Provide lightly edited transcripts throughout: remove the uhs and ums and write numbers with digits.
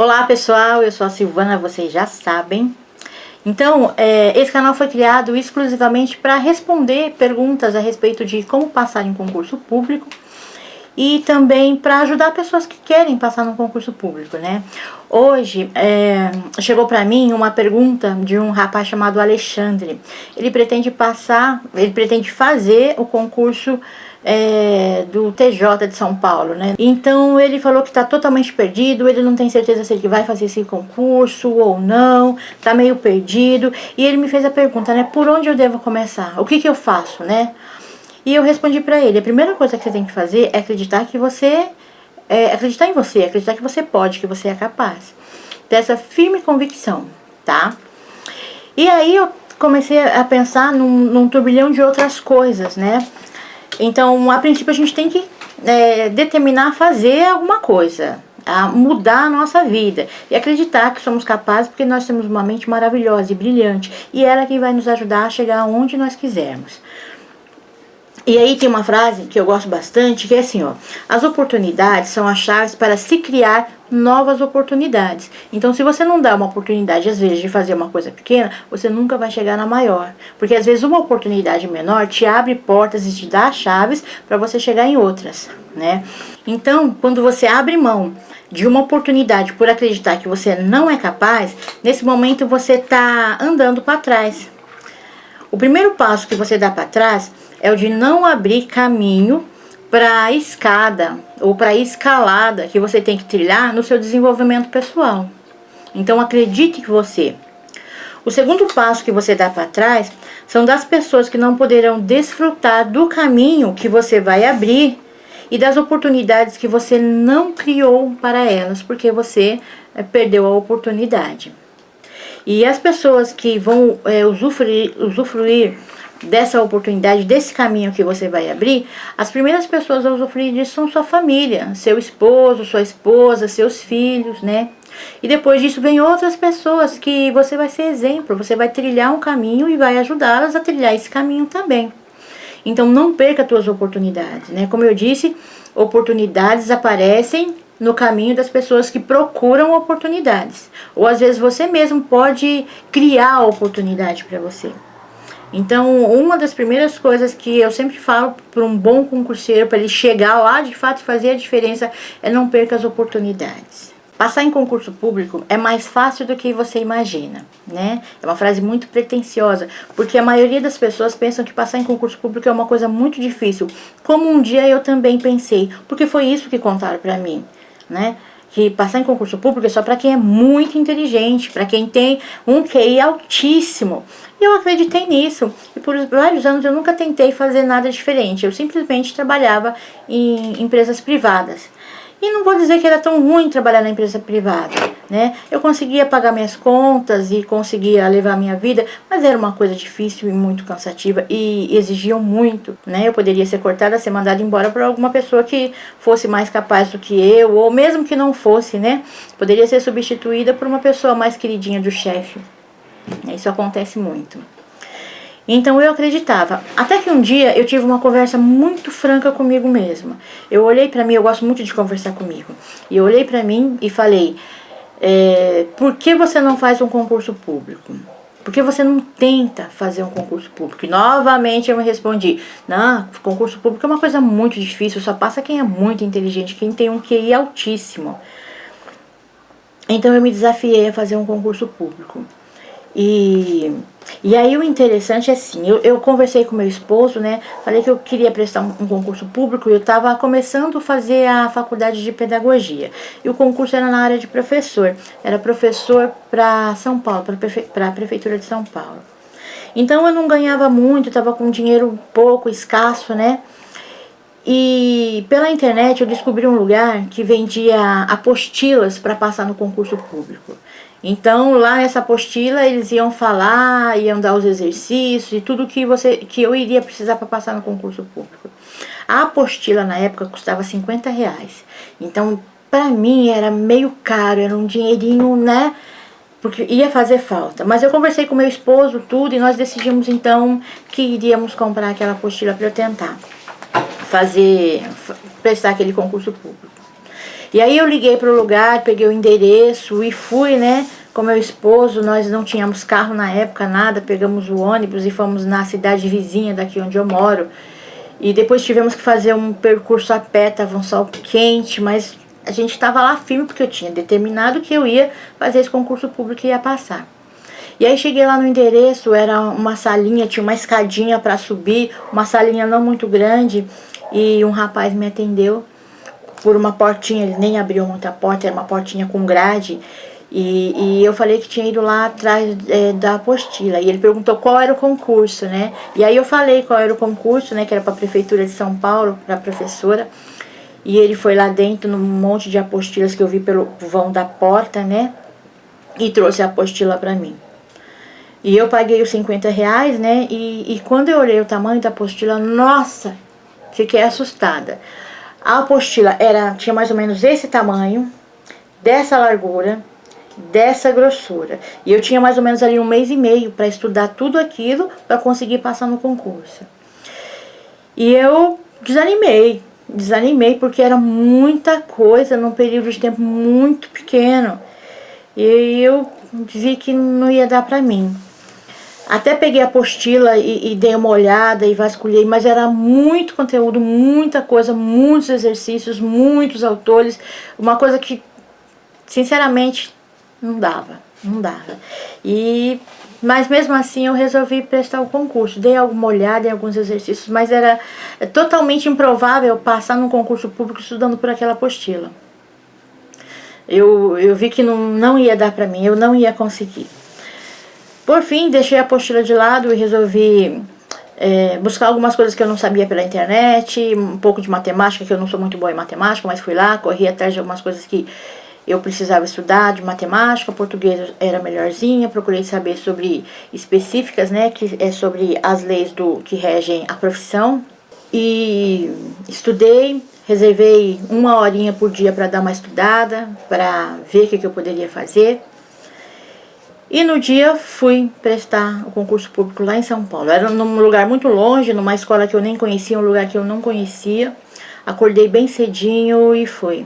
Olá pessoal, eu sou a Silvana, vocês já sabem. Então, esse canal foi criado exclusivamente para responder perguntas a respeito de como passar em concurso público e também para ajudar pessoas que querem passar no concurso público, né? Hoje, chegou para mim uma pergunta de um rapaz chamado Alexandre. Ele pretende fazer o concurso do TJ de São Paulo, né? Então ele falou que está totalmente perdido, ele não tem certeza se ele vai fazer esse concurso ou não, tá meio perdido. E ele me fez a pergunta, né? Por onde eu devo começar? O que eu faço, né? E eu respondi para ele, a primeira coisa que você tem que fazer é acreditar que você, acreditar em você, acreditar que você pode, que você é capaz. Ter essa firme convicção, tá? E aí eu comecei a pensar num turbilhão de outras coisas, né? Então, a princípio, a gente tem que determinar fazer alguma coisa, a mudar a nossa vida e acreditar que somos capazes, porque nós temos uma mente maravilhosa e brilhante e ela que vai nos ajudar a chegar aonde nós quisermos. E aí tem uma frase que eu gosto bastante, que é assim, ó: as oportunidades são as chaves para se criar novas oportunidades. Então, se você não dá uma oportunidade, às vezes, de fazer uma coisa pequena, você nunca vai chegar na maior. Porque, às vezes, uma oportunidade menor te abre portas e te dá chaves para você chegar em outras, né? Então, quando você abre mão de uma oportunidade por acreditar que você não é capaz, nesse momento você está andando para trás. O primeiro passo que você dá para trás é o de não abrir caminho para a escada ou para a escalada que você tem que trilhar no seu desenvolvimento pessoal. Então acredite em você. O segundo passo que você dá para trás são das pessoas que não poderão desfrutar do caminho que você vai abrir e das oportunidades que você não criou para elas, porque você perdeu a oportunidade. E as pessoas que vão usufruir dessa oportunidade, desse caminho que você vai abrir, as primeiras pessoas a usufruir disso são sua família, seu esposo, sua esposa, seus filhos, né? E depois disso vem outras pessoas que você vai ser exemplo, você vai trilhar um caminho e vai ajudá-las a trilhar esse caminho também. Então não perca as suas oportunidades, né? Como eu disse, oportunidades aparecem no caminho das pessoas que procuram oportunidades. Ou às vezes você mesmo pode criar a oportunidade para você. Então, uma das primeiras coisas que eu sempre falo para um bom concurseiro, para ele chegar lá de fato e fazer a diferença, é não perca as oportunidades. Passar em concurso público é mais fácil do que você imagina, né? É uma frase muito pretensiosa, porque a maioria das pessoas pensam que passar em concurso público é uma coisa muito difícil, como um dia eu também pensei, porque foi isso que contaram para mim, né? Que passar em concurso público é só para quem é muito inteligente, para quem tem um QI altíssimo. E eu acreditei nisso. E por vários anos eu nunca tentei fazer nada diferente. Eu simplesmente trabalhava em empresas privadas. E não vou dizer que era tão ruim trabalhar na empresa privada, né? Eu conseguia pagar minhas contas e conseguia levar a minha vida, mas era uma coisa difícil e muito cansativa e exigiam muito, né? Eu poderia ser cortada, ser mandada embora por alguma pessoa que fosse mais capaz do que eu, ou mesmo que não fosse, né? Poderia ser substituída por uma pessoa mais queridinha do chefe. Isso acontece muito. Então eu acreditava, até que um dia eu tive uma conversa muito franca comigo mesma. Eu olhei pra mim, eu gosto muito de conversar comigo, e eu olhei pra mim e falei, por que você não faz um concurso público? Por que você não tenta fazer um concurso público? E novamente eu me respondi, não, concurso público é uma coisa muito difícil, só passa quem é muito inteligente, quem tem um QI altíssimo. Então eu me desafiei a fazer um concurso público. E aí o interessante é assim, eu conversei com meu esposo, né? Falei que eu queria prestar um concurso público e eu estava começando a fazer a faculdade de pedagogia. E o concurso era na área de professor. Era professor para São Paulo, para a prefeitura de São Paulo. Então eu não ganhava muito, estava com dinheiro pouco, escasso, né? E pela internet eu descobri um lugar que vendia apostilas para passar no concurso público. Então lá nessa apostila eles iam falar, iam dar os exercícios e tudo que eu iria precisar para passar no concurso público. A apostila na época custava R$50. Então para mim era meio caro, era um dinheirinho, né? Porque ia fazer falta. Mas eu conversei com meu esposo, tudo, e nós decidimos então que iríamos comprar aquela apostila para eu tentar prestar aquele concurso público. E aí eu liguei para o lugar, peguei o endereço e fui, né, com meu esposo. Nós não tínhamos carro na época, nada, pegamos o ônibus e fomos na cidade vizinha daqui onde eu moro. E depois tivemos que fazer um percurso a pé, tava um sol quente, mas a gente estava lá firme porque eu tinha determinado que eu ia fazer esse concurso público e ia passar. E aí cheguei lá no endereço, era uma salinha, tinha uma escadinha para subir, uma salinha não muito grande, e um rapaz me atendeu por uma portinha, ele nem abriu muita porta, era uma portinha com grade, e eu falei que tinha ido lá atrás da apostila, e ele perguntou qual era o concurso, né? E aí eu falei qual era o concurso, né, que era para a Prefeitura de São Paulo, para a professora, e ele foi lá dentro num monte de apostilas que eu vi pelo vão da porta, né, e trouxe a apostila para mim. E eu paguei os R$50, né? E quando eu olhei o tamanho da apostila, nossa, fiquei assustada. A apostila tinha mais ou menos esse tamanho, dessa largura, dessa grossura. E eu tinha mais ou menos ali 1 mês e meio para estudar tudo aquilo para conseguir passar no concurso. E eu desanimei porque era muita coisa num período de tempo muito pequeno. E eu vi que não ia dar para mim. Até peguei a apostila e dei uma olhada e vasculhei, mas era muito conteúdo, muita coisa, muitos exercícios, muitos autores, uma coisa que, sinceramente, não dava. Mas mesmo assim eu resolvi prestar o concurso. Dei alguma olhada em alguns exercícios, mas era totalmente improvável passar num concurso público estudando por aquela apostila. Eu vi que não ia dar para mim, eu não ia conseguir. Por fim, deixei a apostila de lado e resolvi buscar algumas coisas que eu não sabia pela internet, um pouco de matemática, que eu não sou muito boa em matemática, mas fui lá, corri atrás de algumas coisas que eu precisava estudar de matemática, português era melhorzinha, procurei saber sobre específicas, né, que é sobre as leis que regem a profissão. E estudei, reservei 1 horinha por dia para dar uma estudada, para ver o que eu poderia fazer. E no dia fui prestar o concurso público lá em São Paulo. Era num lugar muito longe, numa escola que eu nem conhecia, um lugar que eu não conhecia. Acordei bem cedinho e fui.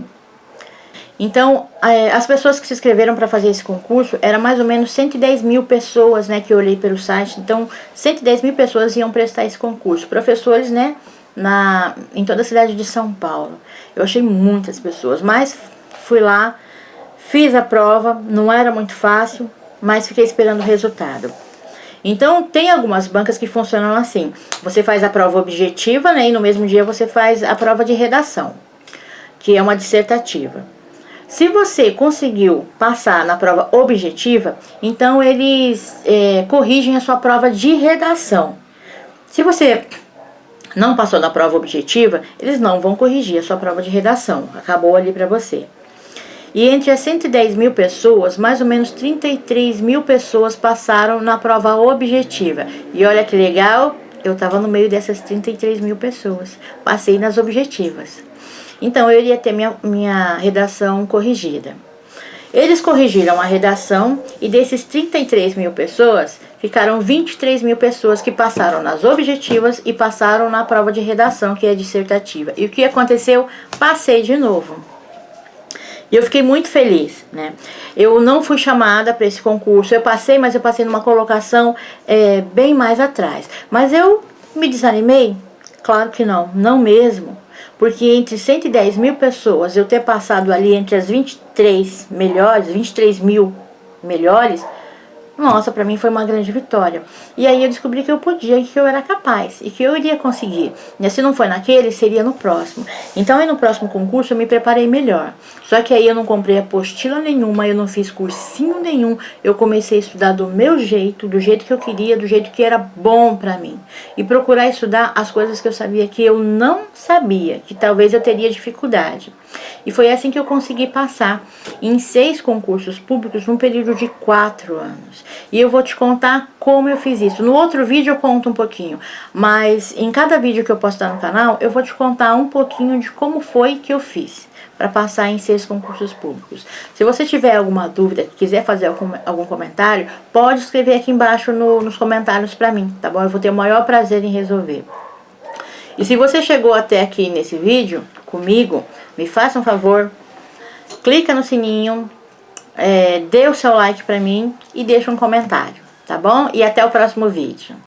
Então, as pessoas que se inscreveram para fazer esse concurso, era mais ou menos 110 mil pessoas, né, que eu olhei pelo site. Então, 110 mil pessoas iam prestar esse concurso. Professores, né, em toda a cidade de São Paulo. Eu achei muitas pessoas, mas fui lá, fiz a prova, não era muito fácil, mas fiquei esperando o resultado. Então, tem algumas bancas que funcionam assim. Você faz a prova objetiva, né, e no mesmo dia você faz a prova de redação, que é uma dissertativa. Se você conseguiu passar na prova objetiva, então eles corrigem a sua prova de redação. Se você não passou na prova objetiva, eles não vão corrigir a sua prova de redação. Acabou ali para você. E entre as 110 mil pessoas, mais ou menos 33 mil pessoas passaram na prova objetiva. E olha que legal, eu estava no meio dessas 33 mil pessoas. Passei nas objetivas. Então eu iria ter minha redação corrigida. Eles corrigiram a redação e desses 33 mil pessoas, ficaram 23 mil pessoas que passaram nas objetivas e passaram na prova de redação, que é dissertativa. E o que aconteceu? Passei de novo. E eu fiquei muito feliz, né? Eu não fui chamada para esse concurso, eu passei, mas eu passei numa colocação bem mais atrás. Mas eu me desanimei? Claro que não mesmo. Porque entre 110 mil pessoas, eu ter passado ali entre as 23 mil melhores, nossa, pra mim foi uma grande vitória. E aí eu descobri que eu podia, que eu era capaz e que eu iria conseguir. E se não foi naquele, seria no próximo. Então aí no próximo concurso eu me preparei melhor. Só que aí eu não comprei apostila nenhuma, eu não fiz cursinho nenhum. Eu comecei a estudar do meu jeito, do jeito que eu queria, do jeito que era bom pra mim. E procurar estudar as coisas que eu sabia que eu não sabia, que talvez eu teria dificuldade. E foi assim que eu consegui passar em 6 concursos públicos num período de 4 anos. E eu vou te contar como eu fiz isso. No outro vídeo eu conto um pouquinho, mas em cada vídeo que eu postar no canal, eu vou te contar um pouquinho de como foi que eu fiz para passar em 6 concursos públicos. Se você tiver alguma dúvida, quiser fazer algum comentário, pode escrever aqui embaixo nos comentários para mim, tá bom? Eu vou ter o maior prazer em resolver. E se você chegou até aqui nesse vídeo comigo, me faça um favor, clica no sininho, dê o seu like pra mim e deixa um comentário, tá bom? E até o próximo vídeo.